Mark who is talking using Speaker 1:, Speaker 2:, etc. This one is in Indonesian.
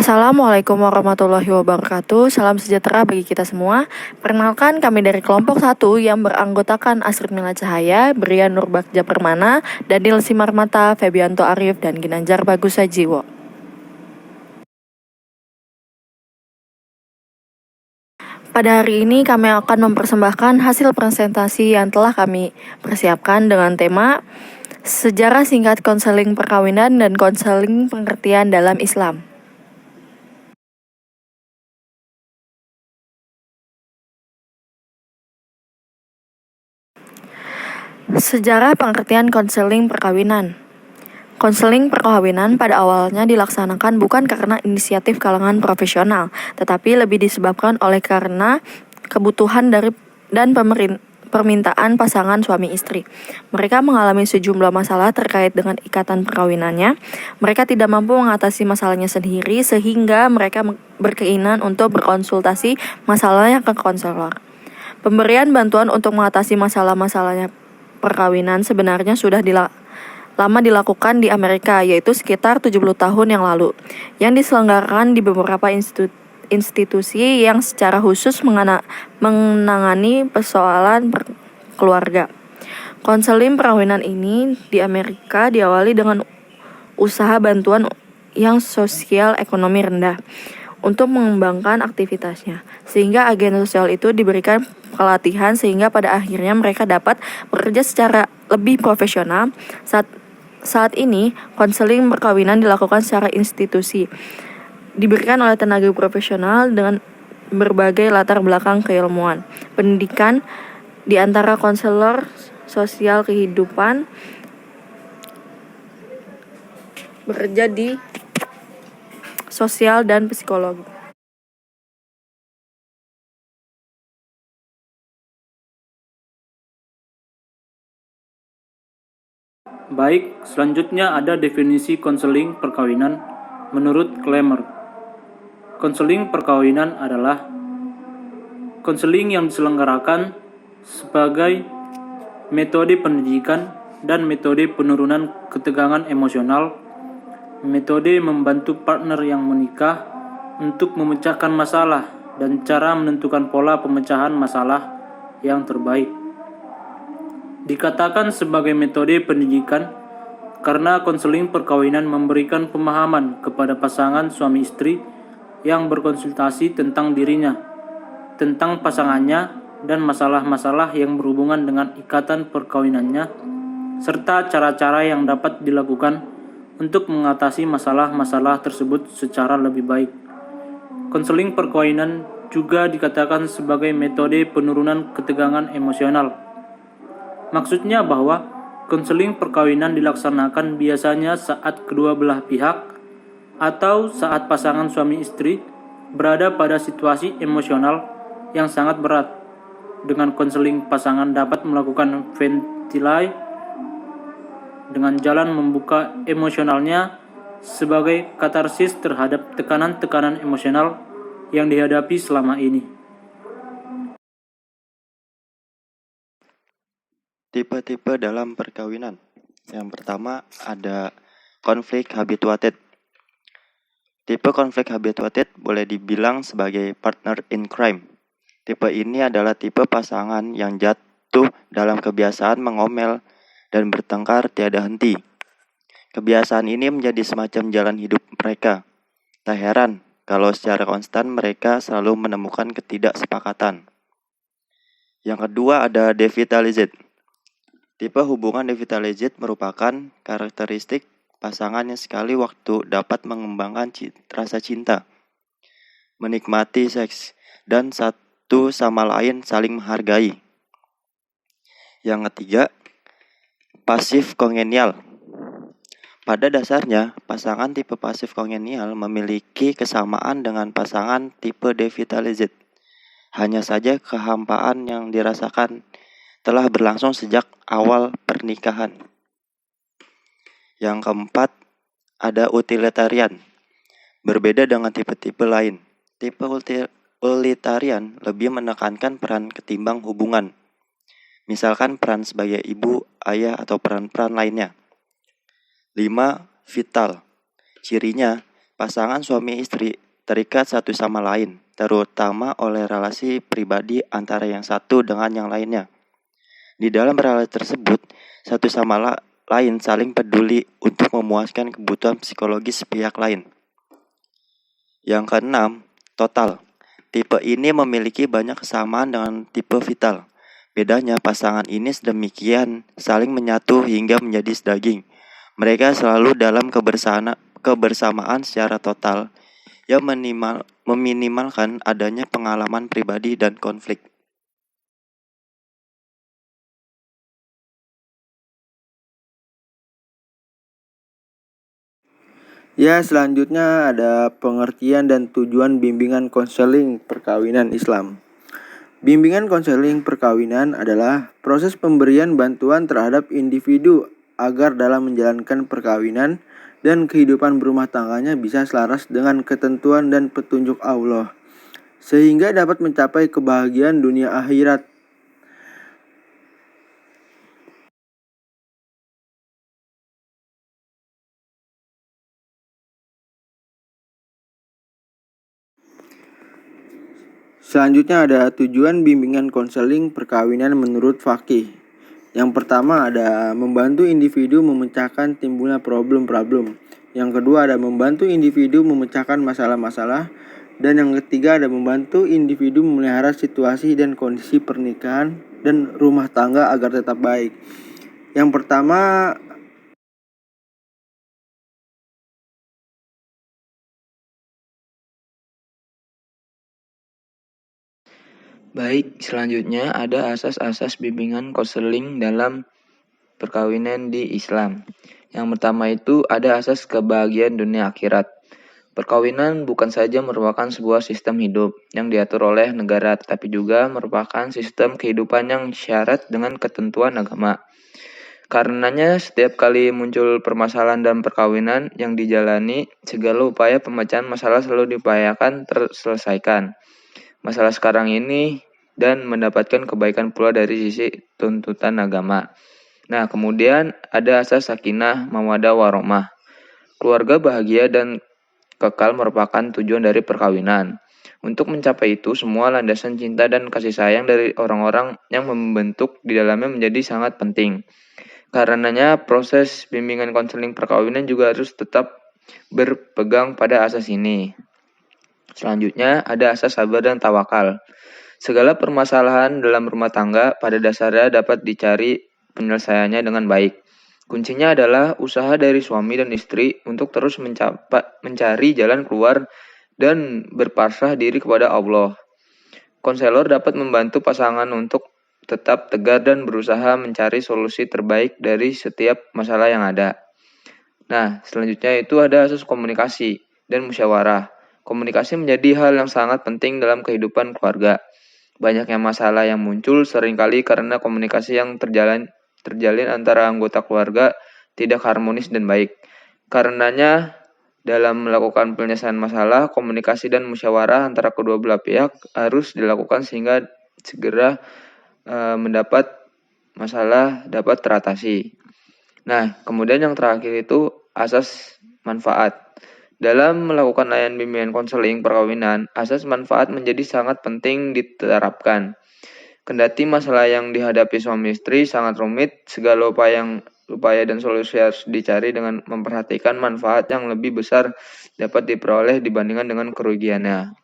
Speaker 1: Assalamualaikum warahmatullahi wabarakatuh. Salam sejahtera bagi kita semua. Perkenalkan, kami dari kelompok 1 yang beranggotakan Asri Mila Cahaya, Brian Nurbagja Permana, Daniel Simarmata, Febianto Arif, dan Ginanjar Bagus Sajiwo. Pada hari ini kami akan mempersembahkan hasil presentasi yang telah kami persiapkan dengan tema Sejarah Singkat Konseling Perkawinan dan Konseling Pengertian dalam Islam. Sejarah pengertian konseling perkawinan. Konseling perkawinan pada awalnya dilaksanakan bukan karena inisiatif kalangan profesional, tetapi lebih disebabkan oleh karena kebutuhan dan permintaan pasangan suami istri. Mereka mengalami sejumlah masalah terkait dengan ikatan perkawinannya. Mereka tidak mampu mengatasi masalahnya sendiri sehingga mereka berkeinginan untuk berkonsultasi masalahnya ke konselor. Pemberian bantuan untuk mengatasi masalah-masalahnya perkawinan sebenarnya sudah lama dilakukan di Amerika, yaitu sekitar 70 tahun yang lalu, yang diselenggarakan di beberapa institusi yang secara khusus menangani persoalan keluarga. Konseling perkawinan ini di Amerika diawali dengan usaha bantuan yang sosial ekonomi rendah untuk mengembangkan aktivitasnya, sehingga agen sosial itu diberikan pelatihan sehingga pada akhirnya mereka dapat bekerja secara lebih profesional. Saat ini, konseling perkawinan dilakukan secara institusi, diberikan oleh tenaga profesional dengan berbagai latar belakang keilmuan, pendidikan, di antara konselor sosial kehidupan, bekerja di sosial dan psikologi.
Speaker 2: Baik, selanjutnya ada definisi konseling perkawinan menurut Klemmer. Konseling perkawinan adalah konseling yang diselenggarakan sebagai metode pendidikan dan metode penurunan ketegangan emosional, metode membantu partner yang menikah untuk memecahkan masalah dan cara menentukan pola pemecahan masalah yang terbaik. Dikatakan sebagai metode pendidikan karena konseling perkawinan memberikan pemahaman kepada pasangan suami istri yang berkonsultasi tentang dirinya, tentang pasangannya, dan masalah-masalah yang berhubungan dengan ikatan perkawinannya, serta cara-cara yang dapat dilakukan untuk mengatasi masalah-masalah tersebut secara lebih baik. Konseling perkawinan juga dikatakan sebagai metode penurunan ketegangan emosional. Maksudnya bahwa konseling perkawinan dilaksanakan biasanya saat kedua belah pihak atau saat pasangan suami istri berada pada situasi emosional yang sangat berat. Dengan konseling, pasangan dapat melakukan ventilasi dengan jalan membuka emosionalnya sebagai katarsis terhadap tekanan-tekanan emosional yang dihadapi selama ini.
Speaker 3: Tipe-tipe dalam perkawinan. Yang pertama ada konflik habituated. Tipe konflik habituated boleh dibilang sebagai partner in crime. Tipe ini adalah tipe pasangan yang jatuh dalam kebiasaan mengomel dan bertengkar tiada henti. Kebiasaan ini menjadi semacam jalan hidup mereka. Tak heran kalau secara konstan mereka selalu menemukan ketidaksepakatan. Yang kedua ada devitalized. Tipe hubungan devitalized merupakan karakteristik pasangan yang sekali waktu dapat mengembangkan rasa cinta, menikmati seks, dan satu sama lain saling menghargai. Yang ketiga, pasif kongenial. Pada dasarnya, pasangan tipe pasif kongenial memiliki kesamaan dengan pasangan tipe devitalized. Hanya saja kehampaan yang dirasakan telah berlangsung sejak awal pernikahan. Yang keempat, ada utilitarian. Berbeda dengan tipe-tipe lain, tipe utilitarian lebih menekankan peran ketimbang hubungan. Misalkan peran sebagai ibu, ayah, atau peran-peran lainnya. 5. Vital. Cirinya, Pasangan suami istri terikat satu sama lain, terutama oleh relasi pribadi antara yang satu dengan yang lainnya. Di dalam relasi tersebut, satu sama lain saling peduli untuk memuaskan kebutuhan psikologis pihak lain. Yang keenam, total. Tipe ini memiliki banyak kesamaan dengan tipe vital. Bedanya pasangan ini sedemikian saling menyatu hingga menjadi sedaging. Mereka selalu dalam kebersamaan secara total yang meminimalkan adanya pengalaman pribadi dan konflik.
Speaker 4: Ya, selanjutnya ada pengertian dan tujuan bimbingan konseling perkawinan Islam. Bimbingan konseling perkawinan adalah proses pemberian bantuan terhadap individu agar dalam menjalankan perkawinan dan kehidupan berumah tangganya bisa selaras dengan ketentuan dan petunjuk Allah, sehingga dapat mencapai kebahagiaan dunia akhirat. Selanjutnya ada tujuan bimbingan konseling perkawinan menurut Faqih. Yang pertama ada membantu individu memecahkan timbulnya problem-problem. Yang kedua ada membantu individu memecahkan masalah-masalah. Dan yang ketiga ada membantu individu memelihara situasi dan kondisi pernikahan dan rumah tangga agar tetap baik. Yang pertama,
Speaker 5: Baik, selanjutnya ada asas-asas bimbingan konseling dalam perkawinan di Islam. Yang pertama itu ada asas kebahagiaan dunia akhirat. Perkawinan bukan saja merupakan sebuah sistem hidup yang diatur oleh negara, tetapi juga merupakan sistem kehidupan yang syarat dengan ketentuan agama. Karenanya, setiap kali muncul permasalahan dalam perkawinan yang dijalani, segala upaya pemecahan masalah selalu diupayakan terselesaikan masalah sekarang ini dan mendapatkan kebaikan pula dari sisi tuntutan agama. Nah, kemudian ada asas sakinah, mawaddah, warahmah. Keluarga bahagia dan kekal merupakan tujuan dari perkawinan. Untuk mencapai itu, semua landasan cinta dan kasih sayang dari orang-orang yang membentuk di dalamnya menjadi sangat penting. Karenanya, proses bimbingan konseling perkawinan juga harus tetap berpegang pada asas ini. Selanjutnya, ada asas sabar dan tawakal. Segala permasalahan dalam rumah tangga pada dasarnya dapat dicari penyelesaiannya dengan baik. Kuncinya adalah usaha dari suami dan istri untuk terus mencari jalan keluar dan berpasrah diri kepada Allah. Konselor dapat membantu pasangan untuk tetap tegar dan berusaha mencari solusi terbaik dari setiap masalah yang ada. Nah, selanjutnya itu ada asas komunikasi dan musyawarah. Komunikasi menjadi hal yang sangat penting dalam kehidupan keluarga. Banyaknya masalah yang muncul seringkali karena komunikasi yang terjalin antara anggota keluarga tidak harmonis dan baik. Karenanya, dalam melakukan penyelesaian masalah, komunikasi dan musyawarah antara kedua belah pihak harus dilakukan sehingga segera mendapat masalah dapat teratasi. Nah, kemudian yang terakhir itu asas manfaat. Dalam melakukan layanan bimbingan konseling perkawinan, asas manfaat menjadi sangat penting diterapkan. Kendati masalah yang dihadapi suami istri sangat rumit, segala upaya dan solusi harus dicari dengan memperhatikan manfaat yang lebih besar dapat diperoleh dibandingkan dengan kerugiannya.